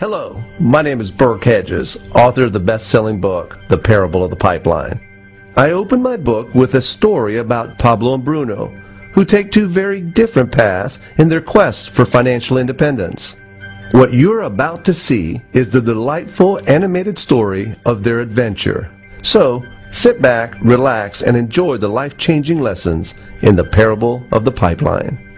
Hello, my name is Burke Hedges, author of the best-selling book, The Parable of the Pipeline. I open my book with a story about Pablo and Bruno, who take two very different paths in their quest for financial independence. What you're about to see is the delightful animated story of their adventure. So, sit back, relax, and enjoy the life-changing lessons in The Parable of the Pipeline.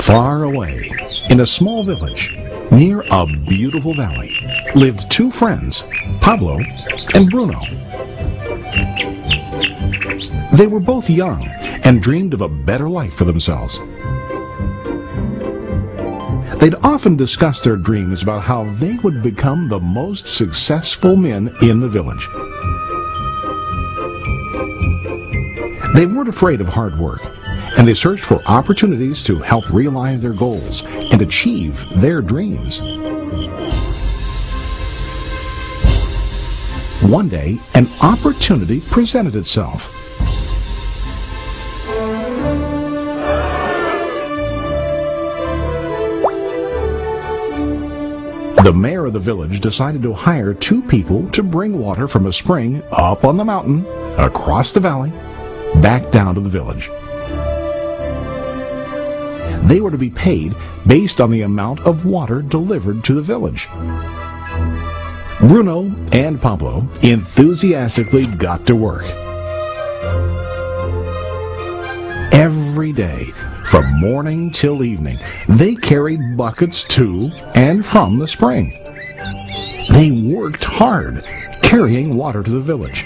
Far away, in a small village, near a beautiful valley, lived two friends, Pablo and Bruno. They were both young and dreamed of a better life for themselves. They'd often discuss their dreams about how they would become the most successful men in the village. They weren't afraid of hard work, and they searched for opportunities to help realize their goals and achieve their dreams. One day, an opportunity presented itself. The mayor of the village decided to hire two people to bring water from a spring up on the mountain, across the valley, back down to the village. They were to be paid based on the amount of water delivered to the village. Bruno and Pablo enthusiastically got to work. Every day, from morning till evening, they carried buckets to and from the spring. They worked hard, carrying water to the village.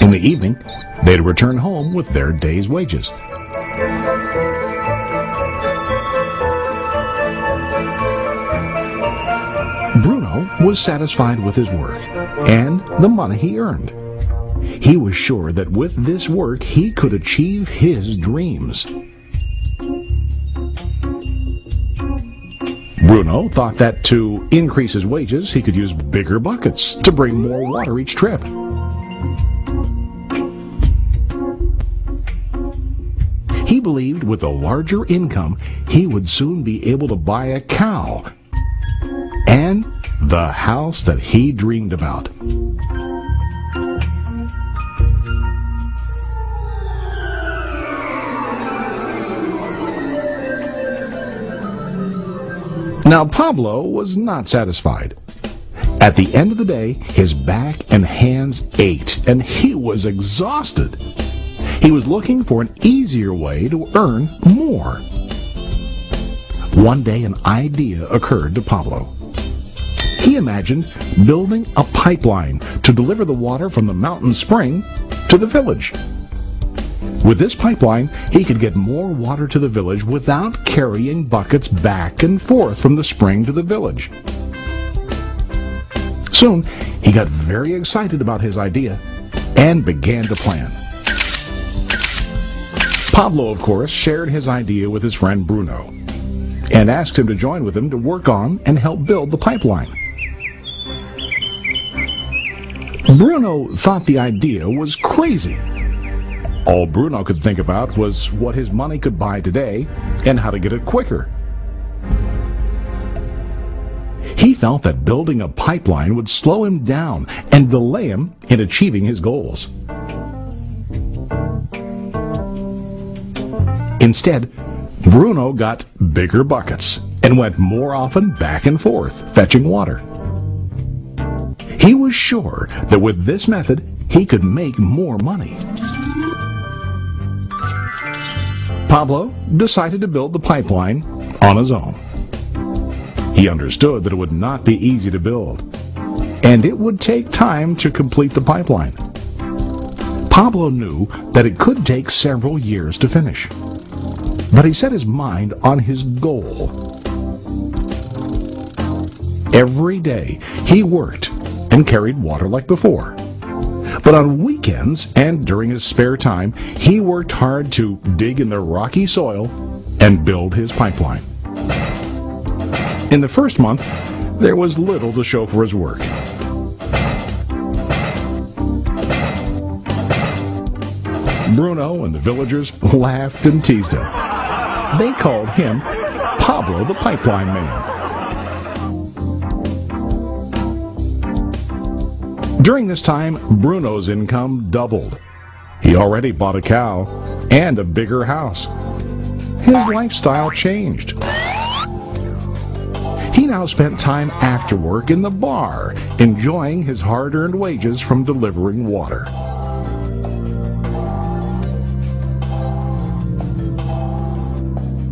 In the evening, they'd return home with their day's wages. Bruno was satisfied with his work and the money he earned. He was sure that with this work he could achieve his dreams. Bruno thought that to increase his wages he could use bigger buckets to bring more water each trip. He believed with a larger income he would soon be able to buy a cow and the house that he dreamed about. Now Pablo was not satisfied. At the end of the day, his back and hands ached, and he was exhausted. He was looking for an easier way to earn more. One day an idea occurred to Pablo. He imagined building a pipeline to deliver the water from the mountain spring to the village. With this pipeline, he could get more water to the village without carrying buckets back and forth from the spring to the village. Soon, he got very excited about his idea and began to plan. Pablo, of course, shared his idea with his friend Bruno and asked him to join with him to work on and help build the pipeline. Bruno thought the idea was crazy. All Bruno could think about was what his money could buy today and how to get it quicker. He felt that building a pipeline would slow him down and delay him in achieving his goals. Instead, Bruno got bigger buckets and went more often back and forth, fetching water. He was sure that with this method, he could make more money. Pablo decided to build the pipeline on his own. He understood that it would not be easy to build, and it would take time to complete the pipeline. Pablo knew that it could take several years to finish, but he set his mind on his goal. Every day he worked and carried water like before. But on weekends and during his spare time, he worked hard to dig in the rocky soil and build his pipeline. In the first month, there was little to show for his work. Bruno and the villagers laughed and teased him. They called him Pablo the Pipeline Man. During this time, Bruno's income doubled. He already bought a cow and a bigger house. His lifestyle changed. He now spent time after work in the bar, enjoying his hard-earned wages from delivering water.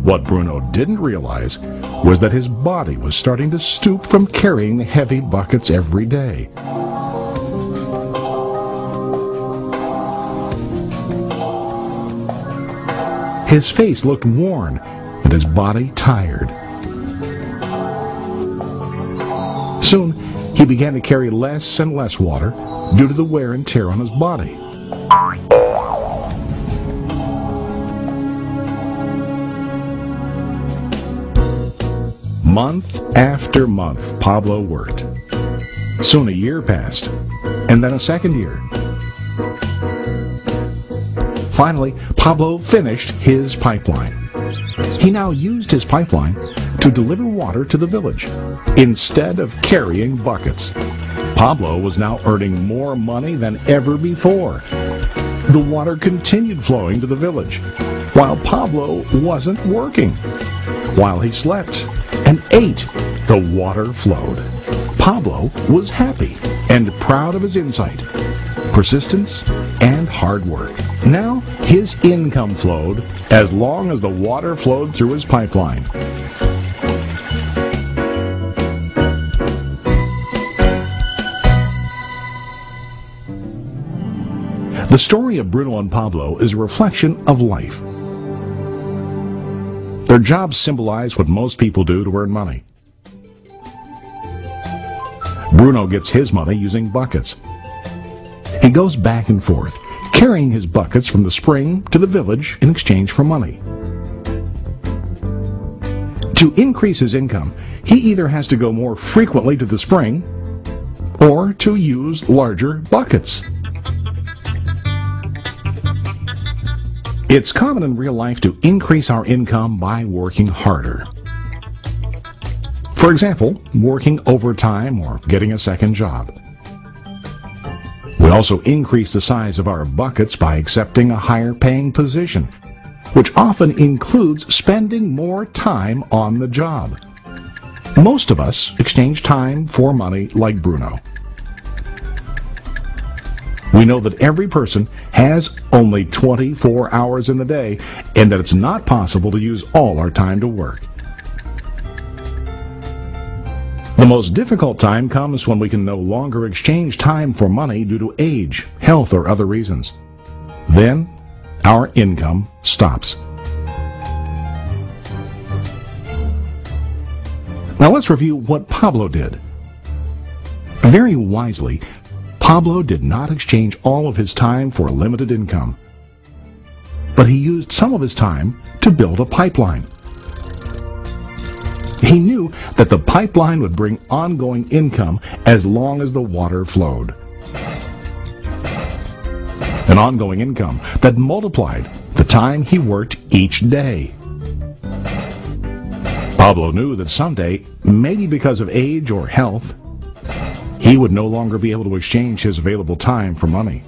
What Bruno didn't realize was that his body was starting to stoop from carrying the heavy buckets every day. His face looked worn and his body tired. Soon, he began to carry less and less water due to the wear and tear on his body. Month after month, Pablo worked. Soon a year passed, and then a second year. Finally, Pablo finished his pipeline. He now used his pipeline to deliver water to the village instead of carrying buckets. Pablo was now earning more money than ever before. The water continued flowing to the village, while Pablo wasn't working. While he slept and ate, the water flowed. Pablo was happy and proud of his insight, persistence, and hard work. Now his income flowed as long as the water flowed through his pipeline. The story of Bruno and Pablo is a reflection of life. Their jobs symbolize what most people do to earn money. Bruno gets his money using buckets. He goes back and forth, carrying his buckets from the spring to the village in exchange for money. To increase his income, he either has to go more frequently to the spring or to use larger buckets. It's common in real life to increase our income by working harder. For example, working overtime or getting a second job. We also increase the size of our buckets by accepting a higher paying position, which often includes spending more time on the job. Most of us exchange time for money like Bruno. We know that every person has only 24 hours in the day and that it's not possible to use all our time to work. The most difficult time comes when we can no longer exchange time for money due to age, health, or other reasons. Then, our income stops. Now let's review what Pablo did. Very wisely, Pablo did not exchange all of his time for a limited income, but he used some of his time to build a pipeline. He knew that the pipeline would bring ongoing income as long as the water flowed. An ongoing income that multiplied the time he worked each day. Pablo knew that someday, maybe because of age or health, he would no longer be able to exchange his available time for money.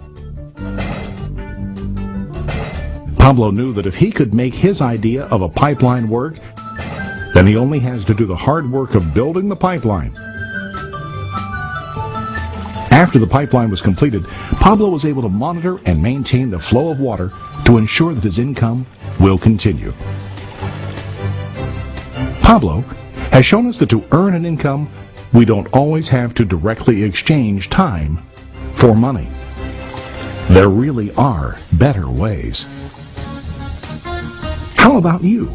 Pablo knew that if he could make his idea of a pipeline work, then he only has to do the hard work of building the pipeline. After the pipeline was completed, Pablo was able to monitor and maintain the flow of water to ensure that his income will continue. Pablo has shown us that to earn an income, we don't always have to directly exchange time for money. There really are better ways. How about you?